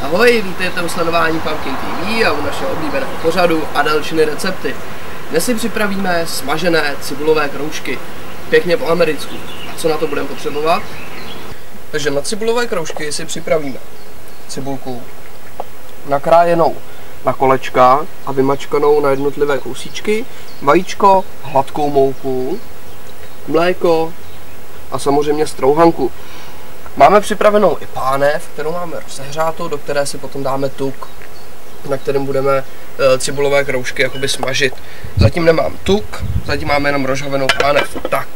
Ahoj, vítejte u sledování Pumpkin TV a u našeho oblíbeného pořadu Adelčiny recepty. Dnes si připravíme smažené cibulové kroužky, pěkně po americku. A co na to budeme potřebovat? Takže na cibulové kroužky si připravíme cibulku nakrájenou na kolečka a vymačkanou na jednotlivé kousíčky, vajíčko, hladkou mouku, mléko a samozřejmě strouhanku. Máme připravenou i pánev, kterou máme rozehřátou, do které si potom dáme tuk, na kterém budeme cibulové kroužky jakoby smažit. Zatím nemám tuk, zatím máme jenom rozhavenou pánev. Tak.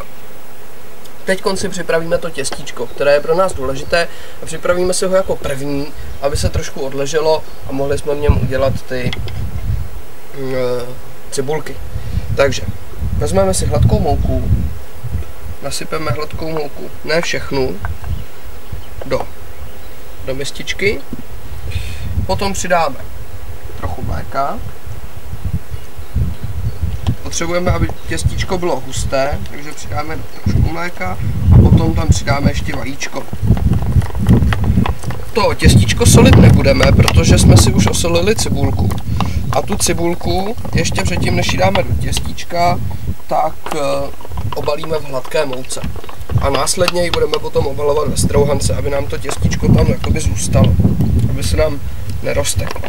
Teď si připravíme to těstíčko, které je pro nás důležité a připravíme si ho jako první, aby se trošku odleželo a mohli jsme v něm udělat ty cibulky. Takže vezmeme si hladkou mouku, nasypeme hladkou mouku, ne všechnu, do mističky, potom přidáme trochu mléka. Potřebujeme, aby těstíčko bylo husté, takže přidáme trošku mléka a potom tam přidáme ještě vajíčko. To těstíčko solit nebudeme, protože jsme si už osolili cibulku. A tu cibulku ještě předtím, než ji dáme do těstíčka, tak obalíme v hladké mouce. A následně ji budeme potom obalovat ve strouhance, aby nám to těstíčko tam jakoby zůstalo, aby se nám nerozteklo.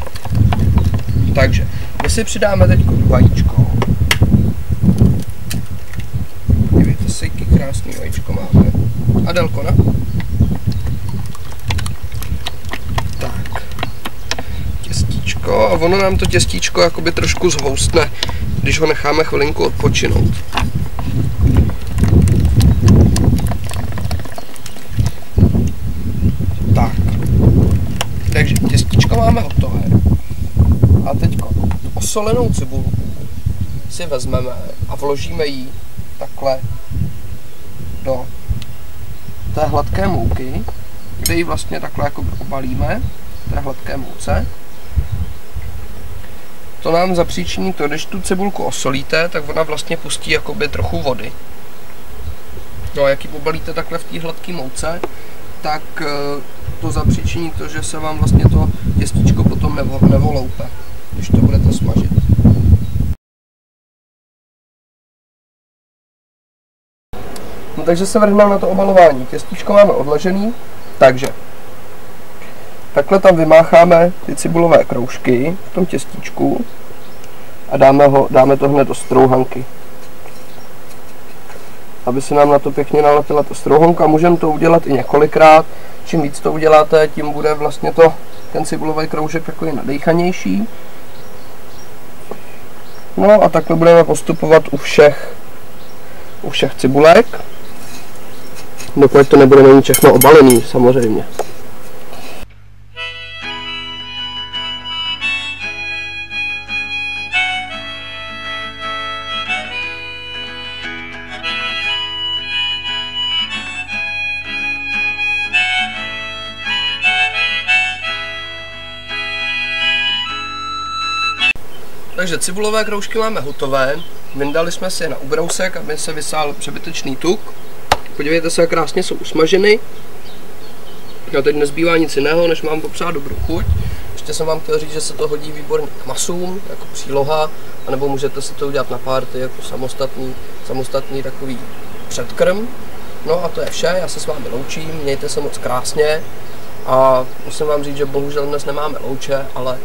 Takže my si přidáme teď vajíčko. Podívejte se, jaký krásný vajíčko máme. Adelko, ne? Tak. Těstíčko. A ono nám to těstíčko jakoby trošku zhoustne, když ho necháme chvilinku odpočinout. Tak. Takže těstíčko máme hotové. A teď osolenou cibulku si vezmeme a vložíme ji takhle do té hladké mouky, kde ji vlastně takhle jako obalíme v té hladké mouce. To nám zapříčiní to, když tu cibulku osolíte, tak ona vlastně pustí jakoby trochu vody. No a jak ji obalíte takhle v té hladké mouce, tak to zapříčiní to, že se vám vlastně to těstíčko potom nevoloupe, když to budete smažit. No takže se vrhneme na to obalování. Těstíčko máme odležený, takže takhle tam vymácháme ty cibulové kroužky v tom těstíčku a dáme to hned do strouhanky, aby se nám na to pěkně nalepila ta strouhanka. Můžeme to udělat i několikrát. Čím víc to uděláte, tím bude vlastně ten cibulový kroužek takový nadejchanější. No a takhle budeme postupovat u všech cibulek, dokud to nebude mít všechno obalený, samozřejmě. Takže cibulové kroužky máme hotové, vyndali jsme si je na ubrousek, aby se vysál přebytečný tuk. Podívejte se, jak krásně jsou usmaženy. A teď nezbývá nic jiného, než mám popřát dobrou chuť. Ještě jsem vám chtěl říct, že se to hodí výborně k masům, jako příloha, anebo můžete si to udělat na párty jako samostatný takový předkrm. No a to je vše, já se s vámi loučím, mějte se moc krásně a musím vám říct, že bohužel dnes nemáme louče, ale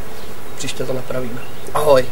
příště to napravíme. Ahoj!